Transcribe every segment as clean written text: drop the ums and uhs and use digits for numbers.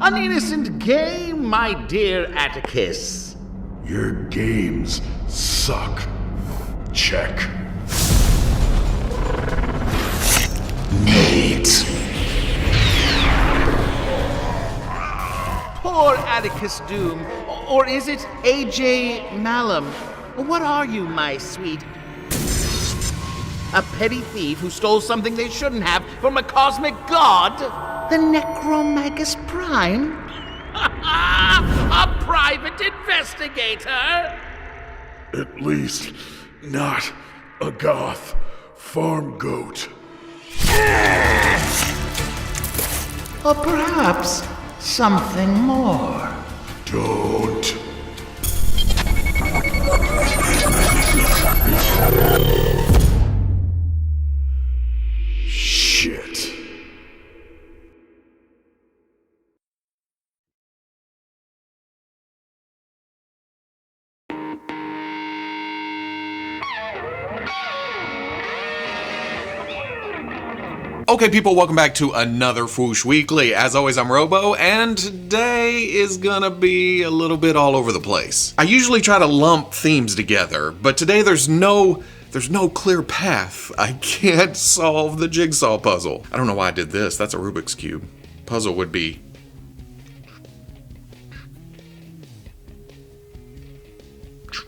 An innocent game, my dear Atticus. Your games suck. Check. Nate. Poor Atticus Doom. Or is it A.J. Malum? What are you, my sweet? A petty thief who stole something they shouldn't have from a cosmic god? The Necromagus Prime? A private investigator? At least not a goth farm goat. Or perhaps something more. Don't. Shit. Okay, people, welcome back to another Fwoosh Weekly. As always, I'm Robo, and today is gonna be a little bit all over the place. I usually try to lump themes together, but today there's no clear path. I can't solve the jigsaw puzzle. I don't know why I did this. That's a Rubik's Cube. Puzzle would be...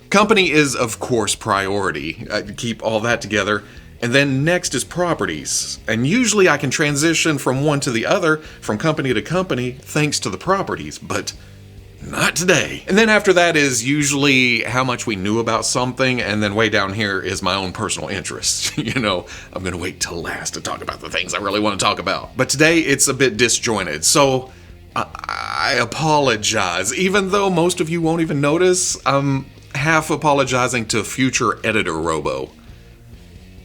Company is, of course, priority. I keep all that together. And then next is properties. And usually I can transition from one to the other, from company to company, thanks to the properties, but not today. And then after that is usually how much we knew about something, and then way down here is my own personal interest. You know, I'm gonna wait till last to talk about the things I really want to talk about. But today it's a bit disjointed, so I apologize. Even though most of you won't even notice, I'm half apologizing to future editor Robo.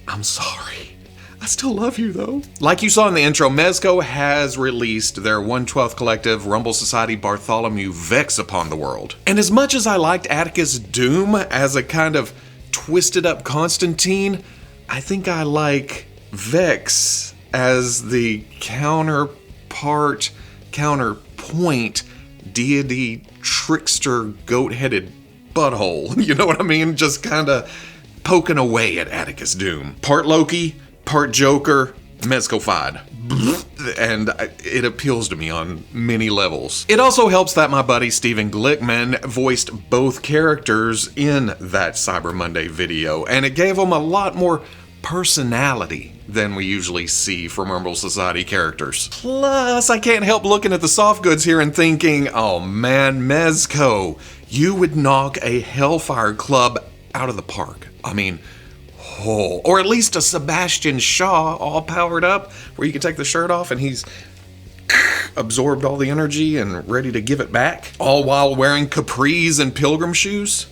I'm sorry. I still love you, though. Like you saw in the intro, Mezco has released their 1/12 collective Rumble Society Bartholomew Vex upon the world. And as much as I liked Atticus Doom as a kind of twisted up Constantine, I think I like Vex as the counterpoint, deity, trickster, goat-headed butthole. You know what I mean? Just kind of poking away at Atticus Doom. Part Loki, part Joker, Mezco-fied. And it appeals to me on many levels. It also helps that my buddy Steven Glickman voiced both characters in that Cyber Monday video, and it gave them a lot more personality than we usually see from Rumble Society characters. Plus, I can't help looking at the soft goods here and thinking, oh man, Mezco, you would knock a Hellfire Club out of the park. I mean, or at least a Sebastian Shaw all powered up where you can take the shirt off and he's absorbed all the energy and ready to give it back, all while wearing capris and pilgrim shoes.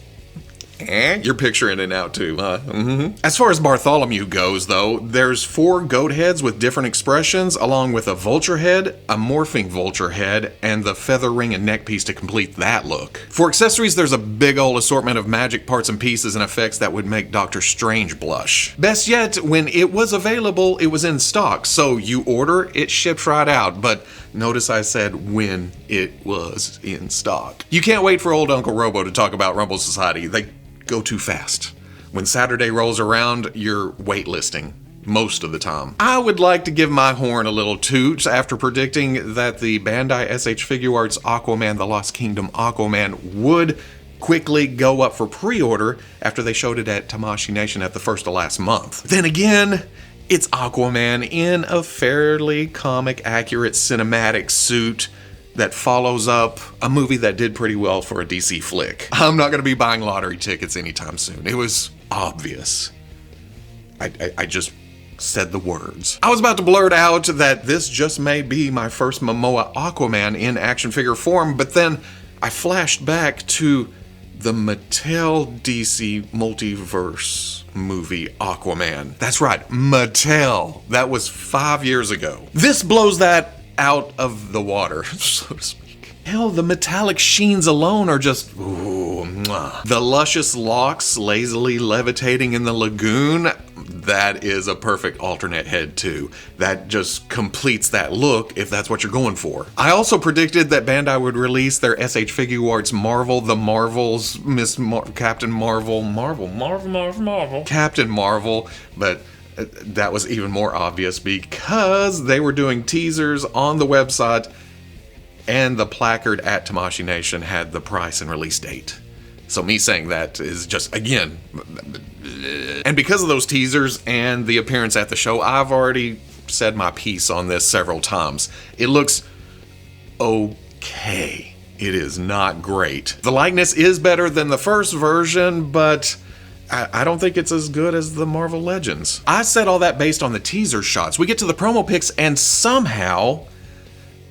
You're picturing it now too, huh? Mm-hmm. As far as Bartholomew goes, though, there's 4 goat heads with different expressions, along with a vulture head, a morphing vulture head, and the feather ring and neck piece to complete that look. For accessories, there's a big old assortment of magic parts and pieces and effects that would make Doctor Strange blush. Best yet, when it was available, it was in stock, so you order, it ships right out, but notice I said when it was in stock. You can't wait for old Uncle Robo to talk about Rumble Society. They go too fast. When Saturday rolls around, you're waitlisting most of the time. I would like to give my horn a little toot after predicting that the Bandai S.H. Figuarts Aquaman The Lost Kingdom Aquaman would quickly go up for pre-order after they showed it at Tamashii Nation at the first of last month. Then again, it's Aquaman in a fairly comic accurate cinematic suit that follows up a movie that did pretty well for a DC flick. I'm not gonna be buying lottery tickets anytime soon. It was obvious. I just said the words. I was about to blurt out that this just may be my first Momoa Aquaman in action figure form, but then I flashed back to the Mattel DC Multiverse movie Aquaman. That's right, Mattel. That was 5 years ago. This blows that out of the water, so to speak. Hell, the metallic sheens alone are just, ooh, mwah. The luscious locks lazily levitating in the lagoon, that is a perfect alternate head too. That just completes that look if that's what you're going for. I also predicted that Bandai would release their S.H. Figuarts Marvel, the Marvels, Captain Marvel, Captain Marvel, but that was even more obvious because they were doing teasers on the website and the placard at Tamashii Nation had the price and release date. So me saying that is just, again, and because of those teasers and the appearance at the show, I've already said my piece on this several times. It looks okay. It is not great. The likeness is better than the first version, but I don't think it's as good as the Marvel Legends. I said all that based on the teaser shots. We get to the promo pics and somehow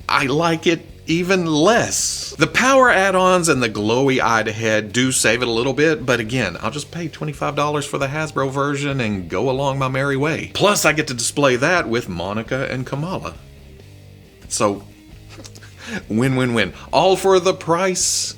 I like it even less. The power add-ons and the glowy-eyed head do save it a little bit, but again, I'll just pay $25 for the Hasbro version and go along my merry way. Plus, I get to display that with Monica and Kamala. So, win-win-win. All for the price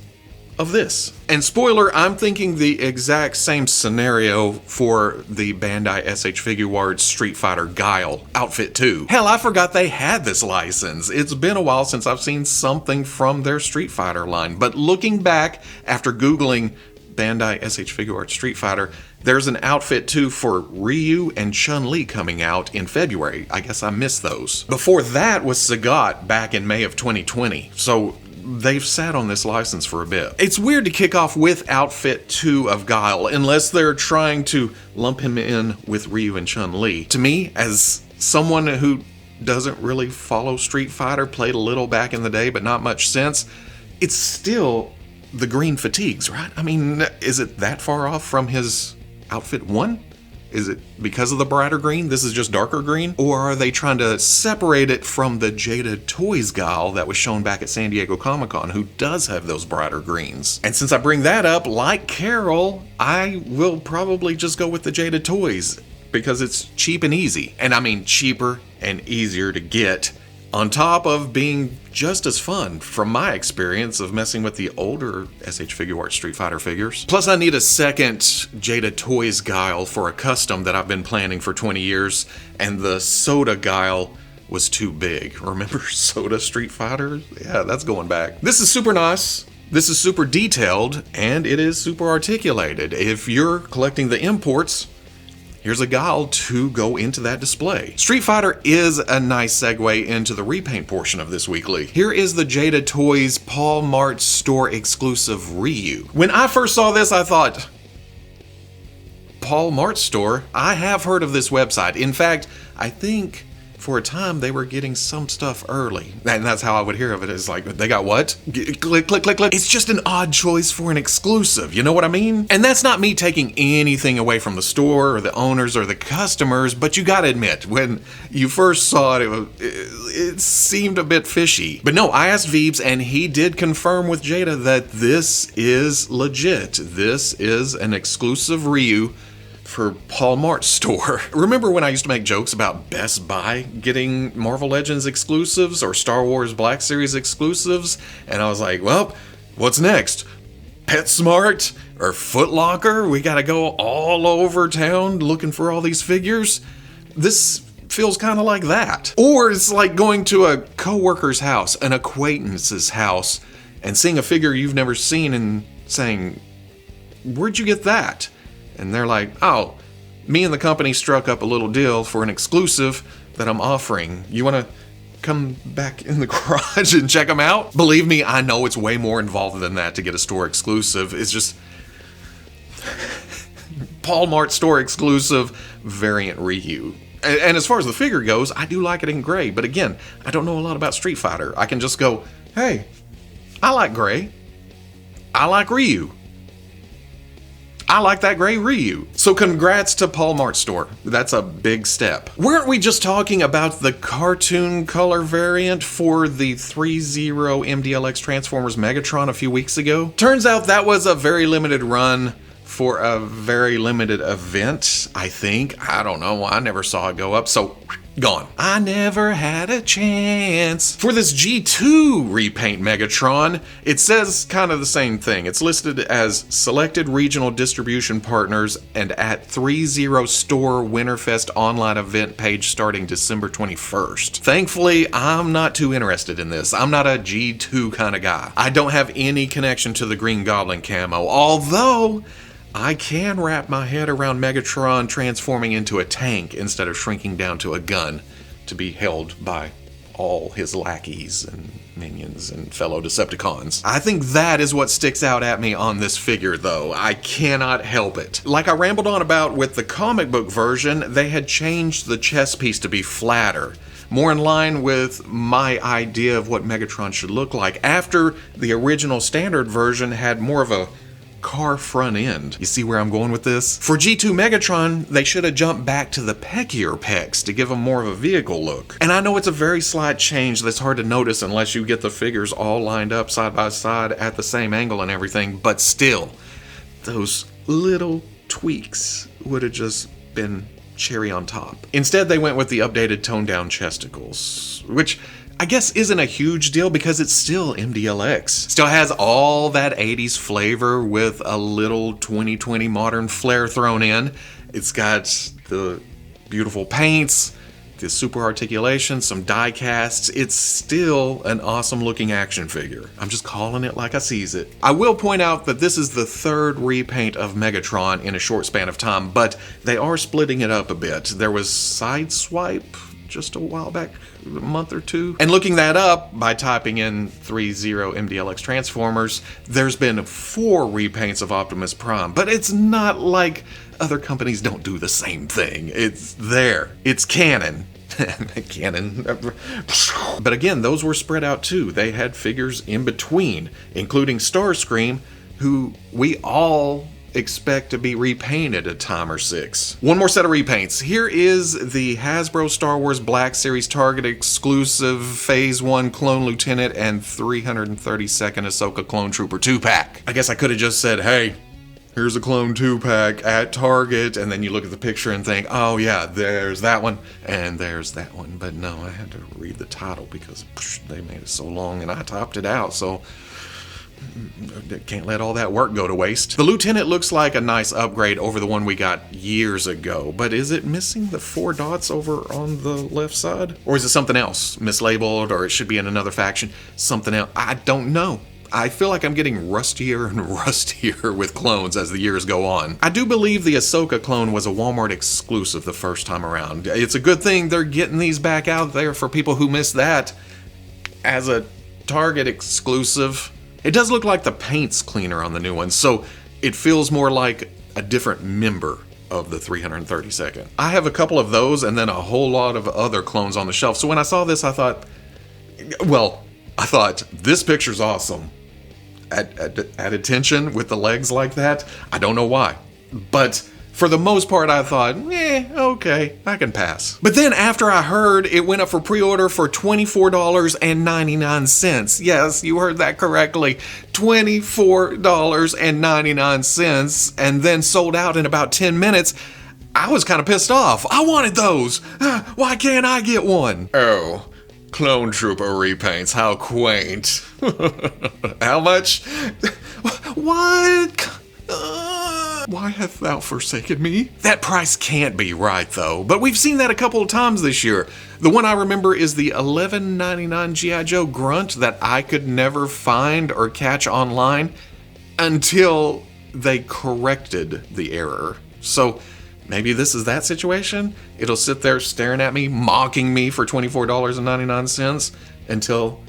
of this. And spoiler, I'm thinking the exact same scenario for the Bandai S.H. Figuarts Street Fighter Guile outfit too. Hell, I forgot they had this license. It's been a while since I've seen something from their Street Fighter line, but looking back after Googling Bandai S.H. Figuarts Street Fighter, there's an outfit too for Ryu and Chun-Li coming out in February. I guess I missed those. Before that was Sagat back in May of 2020. So they've sat on this license for a bit. It's weird to kick off with Outfit 2 of Guile, unless they're trying to lump him in with Ryu and Chun-Li. To me, as someone who doesn't really follow Street Fighter, played a little back in the day, but not much since, it's still the green fatigues, right? I mean, is it that far off from his Outfit 1? Is it because of the brighter green? This is just darker green? Or are they trying to separate it from the Jada Toys Guile that was shown back at San Diego Comic-Con, who does have those brighter greens? And since I bring that up, like Carol, I will probably just go with the Jada Toys because it's cheap and easy. And I mean cheaper and easier to get, on top of being just as fun from my experience of messing with the older S.H. Figuarts Street Fighter figures. Plus I need a second Jada Toys Guile for a custom that I've been planning for 20 years, and the Soda Guile was too big. Remember Soda Street Fighter? Yeah, that's going back. This is super nice. This is super detailed, and it is super articulated. If you're collecting the imports, here's a guile to go into that display. Street Fighter is a nice segue into the repaint portion of this weekly. Here is the Jada Toys Paul Mart store exclusive Ryu. When I first saw this, I thought, Paul Mart store? I have heard of this website. In fact, I think for a time they were getting some stuff early. And that's how I would hear of it. It's like, they got what? Click, click, click, click. It's just an odd choice for an exclusive, you know what I mean? And that's not me taking anything away from the store or the owners or the customers, but you gotta admit, when you first saw it, it seemed a bit fishy. But no, I asked Veebs and he did confirm with Jada that this is legit. This is an exclusive Ryu for Paul Mart's store. Remember when I used to make jokes about Best Buy getting Marvel Legends exclusives or Star Wars Black Series exclusives? And I was like, well, what's next? PetSmart or Foot Locker? We gotta go all over town looking for all these figures? This feels kind of like that. Or it's like going to a coworker's house, an acquaintance's house, and seeing a figure you've never seen and saying, where'd you get that? And they're like, oh, me and the company struck up a little deal for an exclusive that I'm offering. You want to come back in the garage and check them out? Believe me, I know it's way more involved than that to get a store exclusive. It's just Paul Mart store exclusive variant Ryu. And as far as the figure goes, I do like it in gray. But again, I don't know a lot about Street Fighter. I can just go, hey, I like gray. I like Ryu. I like that gray Ryu. So congrats to Paul Mart store. That's a big step. Weren't we just talking about the cartoon color variant for the Threezero MDLX Transformers Megatron a few weeks ago? Turns out that was a very limited run for a very limited event, I think. I don't know. I never saw it go up. So Gone. I never had a chance. For this G2 repaint Megatron, it says kind of the same thing. It's listed as selected regional distribution partners and at Threezero store Winterfest online event page starting December 21st. Thankfully, I'm not too interested in this. I'm not a G2 kind of guy. I don't have any connection to the Green Goblin camo, although I can wrap my head around Megatron transforming into a tank instead of shrinking down to a gun to be held by all his lackeys and minions and fellow Decepticons. I think that is what sticks out at me on this figure, though. I cannot help it. Like I rambled on about with the comic book version, they had changed the chest piece to be flatter, more in line with my idea of what Megatron should look like, after the original standard version had more of a car front end. You see where I'm going with this? For G2 Megatron, they should have jumped back to the peckier pecs to give him more of a vehicle look. And I know it's a very slight change that's hard to notice unless you get the figures all lined up side by side at the same angle and everything, but still, those little tweaks would have just been cherry on top. Instead, they went with the updated toned down chesticles, which I guess isn't a huge deal because it's still MDLX. Still has all that 80s flavor with a little 2020 modern flair thrown in. It's got the beautiful paints, the super articulation, some die casts. It's still an awesome looking action figure. I'm just calling it like I sees it. I will point out that this is the third repaint of Megatron in a short span of time, but they are splitting it up a bit. There was Sideswipe just a while back, a month or two. And looking that up by typing in Threezero MDLX Transformers, there's been 4 repaints of Optimus Prime, but it's not like other companies don't do the same thing. It's there. It's canon. Canon. But again, those were spread out too. They had figures in between, including Starscream, who we all expect to be repainted a time or 6. One more set of repaints. Here is the Hasbro Star Wars Black Series Target exclusive Phase 1 Clone Lieutenant and 332nd Ahsoka Clone Trooper 2-pack. I guess I could have just said, hey, here's a Clone 2-pack at Target, and then you look at the picture and think, oh yeah, there's that one, and there's that one. But no, I had to read the title because they made it so long and I topped it out, so can't let all that work go to waste. The Lieutenant looks like a nice upgrade over the one we got years ago, but is it missing the 4 dots over on the left side? Or is it something else? Mislabeled, or it should be in another faction? Something else? I don't know. I feel like I'm getting rustier and rustier with clones as the years go on. I do believe the Ahsoka clone was a Walmart exclusive the first time around. It's a good thing they're getting these back out there for people who missed that as a Target exclusive. It does look like the paint's cleaner on the new one, so it feels more like a different member of the 332nd. I have a couple of those and then a whole lot of other clones on the shelf, so when I saw this I thought, this picture's awesome. At attention with the legs like that, I don't know why, but for the most part, I thought, okay, I can pass. But then after I heard it went up for pre-order for $24.99. Yes, you heard that correctly. $24.99, and then sold out in about 10 minutes. I was kind of pissed off. I wanted those. Why can't I get one? Oh, Clone Trooper repaints, how quaint. How much? What? Why hast thou forsaken me? That price can't be right, though. But we've seen that a couple of times this year. The one I remember is the $11.99 G.I. Joe Grunt that I could never find or catch online until they corrected the error. So maybe this is that situation? It'll sit there staring at me, mocking me for $24.99 until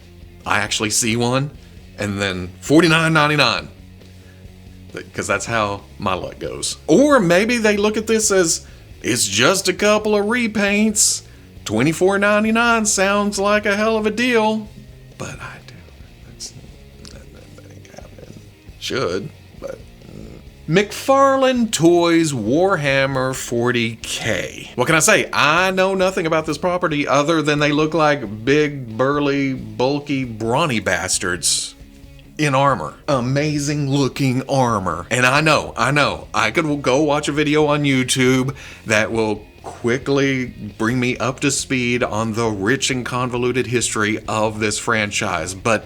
I actually see one, and then $49.99. Because that's how my luck goes. Or maybe they look at this as, it's just a couple of repaints. $24.99 sounds like a hell of a deal. But I do. That ain't happening. Should, but... McFarlane Toys Warhammer 40K. What can I say? I know nothing about this property other than they look like big, burly, bulky, brawny bastards in armor. Amazing looking armor. And I know, I could go watch a video on YouTube that will quickly bring me up to speed on the rich and convoluted history of this franchise, but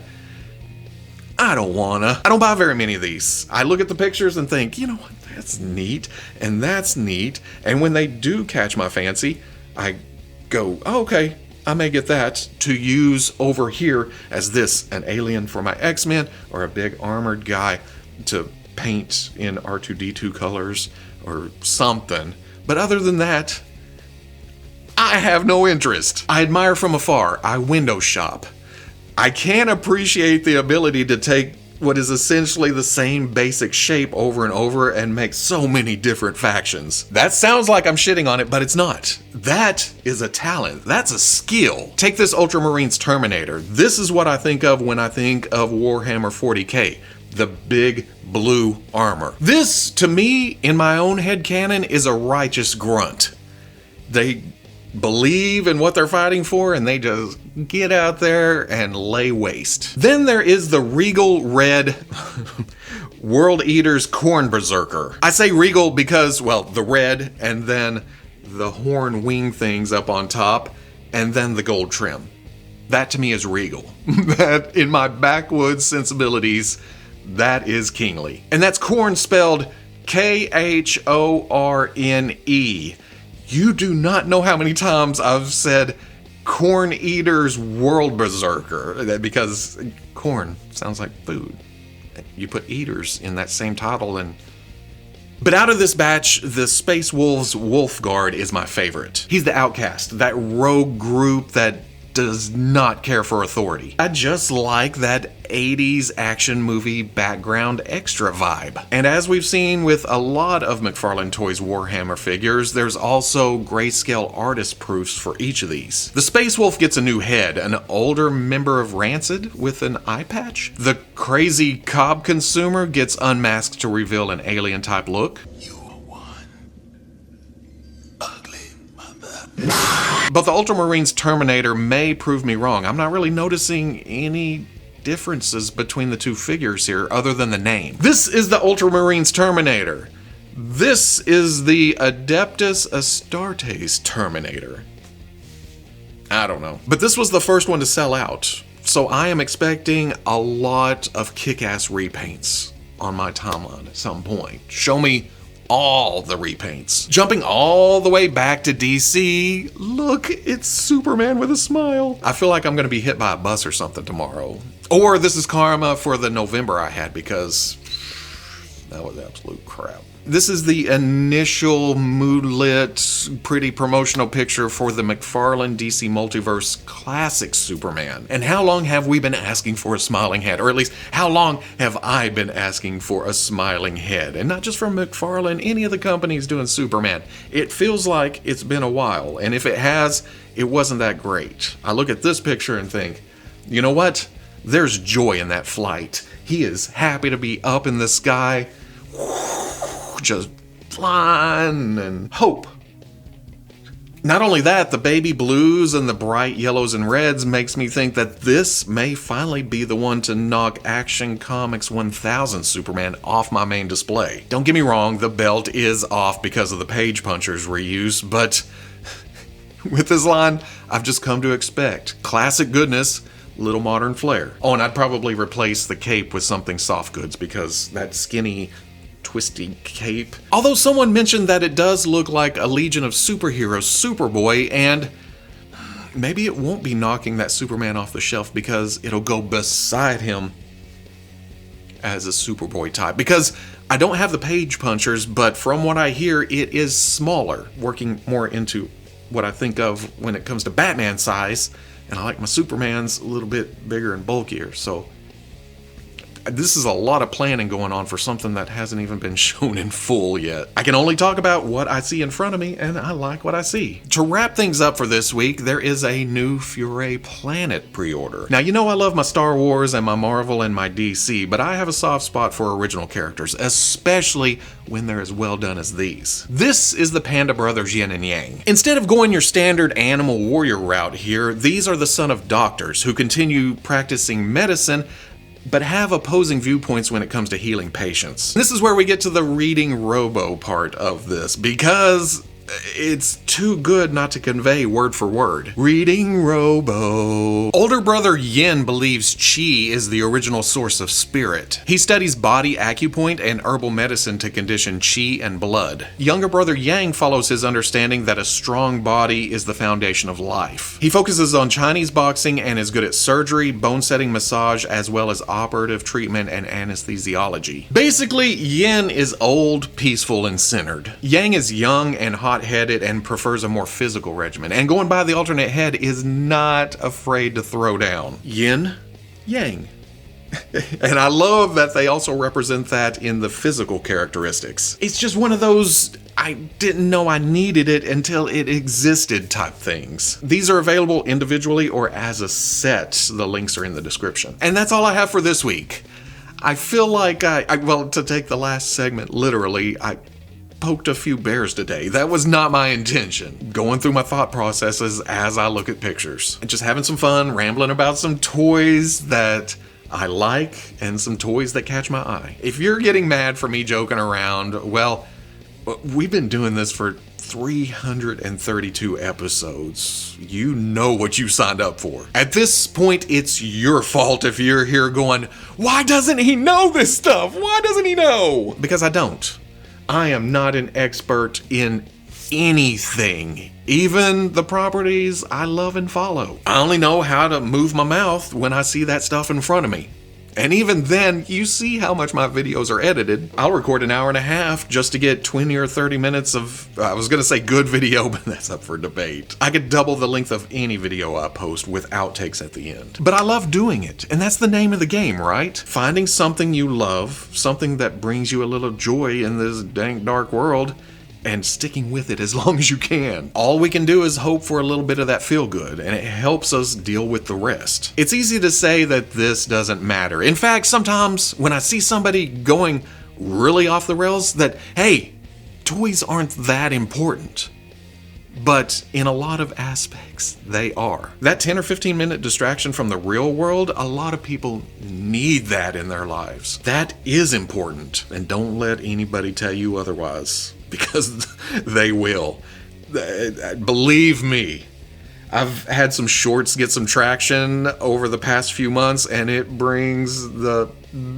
I don't wanna. I don't buy very many of these. I look at the pictures and think, you know what, that's neat, and that's neat, and when they do catch my fancy, I go, oh, okay, I may get that to use over here as this, an alien for my X-Men, or a big armored guy to paint in R2-D2 colors, or something. But other than that, I have no interest. I admire from afar. I window shop. I can appreciate the ability to take what is essentially the same basic shape over and over and make so many different factions. That sounds like I'm shitting on it, but it's not. That is a talent. That's a skill. Take this Ultramarines Terminator. This is what I think of when I think of Warhammer 40k. The big blue armor. This, to me, in my own headcanon, is a righteous grunt. They believe in what they're fighting for, and they just get out there and lay waste. Then there is the Regal Red World Eaters Corn Berserker. I say Regal because, well, the red, and then the horn wing things up on top, and then the gold trim. That to me is Regal. That, in my backwoods sensibilities, that is kingly. And that's corn spelled Khorne. You do not know how many times I've said Corn Eaters World Berserker, because corn sounds like food. You put eaters in that same title, and... But out of this batch, the Space Wolves Wolf Guard is my favorite. He's the outcast, that rogue group that does not care for authority. I just like that 80s action movie background extra vibe. And as we've seen with a lot of McFarlane Toys Warhammer figures, there's also grayscale artist proofs for each of these. The Space Wolf gets a new head, an older member of Rancid with an eye patch. The crazy Cobb consumer gets unmasked to reveal an alien type look. But the Ultramarines Terminator may prove me wrong. I'm not really noticing any differences between the two figures here other than the name. This is the Ultramarines Terminator. This is the Adeptus Astartes Terminator. I don't know. But this was the first one to sell out. So I am expecting a lot of kick-ass repaints on my timeline at some point. Show me all the repaints. Jumping all the way back to DC, look, it's Superman with a smile. I feel like I'm gonna be hit by a bus or something tomorrow. Or this is karma for the November I had, because that was absolute crap. This is the initial mood-lit, pretty promotional picture for the McFarlane DC Multiverse Classic Superman. And how long have we been asking for a smiling head? Or at least, how long have I been asking for a smiling head? And not just from McFarlane, any of the companies doing Superman. It feels like it's been a while, and if it has, it wasn't that great. I look at this picture and think, you know what? There's joy in that flight. He is happy to be up in the sky, just flying, and hope. Not only that, the baby blues and the bright yellows and reds makes me think that this may finally be the one to knock Action Comics 1000 Superman off my main display. Don't get me wrong, the belt is off because of the Page Punchers reuse, but with this line, I've just come to expect classic goodness, little modern flair. Oh, and I'd probably replace the cape with something soft goods, because that skinny, twisty cape. Although someone mentioned that it does look like a Legion of Superheroes Superboy, and maybe it won't be knocking that Superman off the shelf because it'll go beside him as a Superboy type. Because I don't have the Page Punchers, but from what I hear, it is smaller, working more into what I think of when it comes to Batman size, and I like my Supermans a little bit bigger and bulkier, so this is a lot of planning going on for something that hasn't even been shown in full yet. I can only talk about what I see in front of me, and I like what I see. To wrap things up for this week, there is a new Furay Planet pre-order. Now, you know I love my Star Wars and my Marvel and my DC, but I have a soft spot for original characters, especially when they're as well done as these. This is the Panda Brothers Yin and Yang. Instead of going your standard animal warrior route here, these are the son of doctors who continue practicing medicine but have opposing viewpoints when it comes to healing patients. This is where we get to the reading robo part of this, because It's too good not to convey word for word. Reading Robo. Older brother Yin believes Qi is the original source of spirit. He studies body acupoint and herbal medicine to condition Qi and blood. Younger brother Yang follows his understanding that a strong body is the foundation of life. He focuses on Chinese boxing and is good at surgery, bone setting, massage, as well as operative treatment and anesthesiology. Basically, Yin is old, peaceful, and centered. Yang is young and hot-headed and prefers a more physical regimen, and going by the alternate head is not afraid to throw down. Yin, Yang. And I love that they also represent that in the physical characteristics. It's just one of those I didn't know I needed it until it existed type things. These are available individually or as a set. The links are in the description. And that's all I have for this week. I feel like well, to take the last segment literally, I poked a few bears today. That was not my intention. Going through my thought processes as I look at pictures. And just having some fun, rambling about some toys that I like and some toys that catch my eye. If you're getting mad for me joking around, well, we've been doing this for 332 episodes. You know what you signed up for. At this point, it's your fault if you're here going, why doesn't he know this stuff? Why doesn't he know? Because I don't. I am not an expert in anything, even the properties I love and follow. I only know how to move my mouth when I see that stuff in front of me. And even then, you see how much my videos are edited. I'll record an hour and a half just to get 20 or 30 minutes of, I was gonna say good video, but that's up for debate. I could double the length of any video I post with outtakes at the end. But I love doing it, and that's the name of the game, right? Finding something you love, something that brings you a little joy in this dank dark world, and sticking with it as long as you can. All we can do is hope for a little bit of that feel good, and it helps us deal with the rest. It's easy to say that this doesn't matter. In fact, sometimes when I see somebody going really off the rails, that, hey, toys aren't that important. But in a lot of aspects, they are. That 10 or 15 minute distraction from the real world, a lot of people need that in their lives. That is important, and don't let anybody tell you otherwise. Because they will. Believe me, I've had some shorts get some traction over the past few months, and it brings the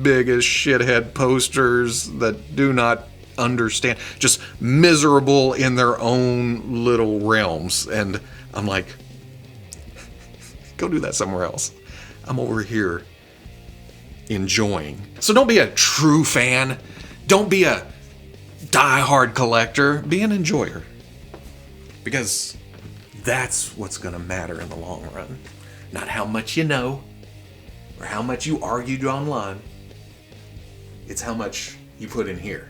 biggest shithead posters that do not understand, just miserable in their own little realms. And I'm like, go do that somewhere else. I'm over here enjoying. So don't be a true fan. Don't be a die-hard collector. Be an enjoyer, because that's what's gonna matter in the long run. Not how much you know or how much you argued online. It's how much you put in here.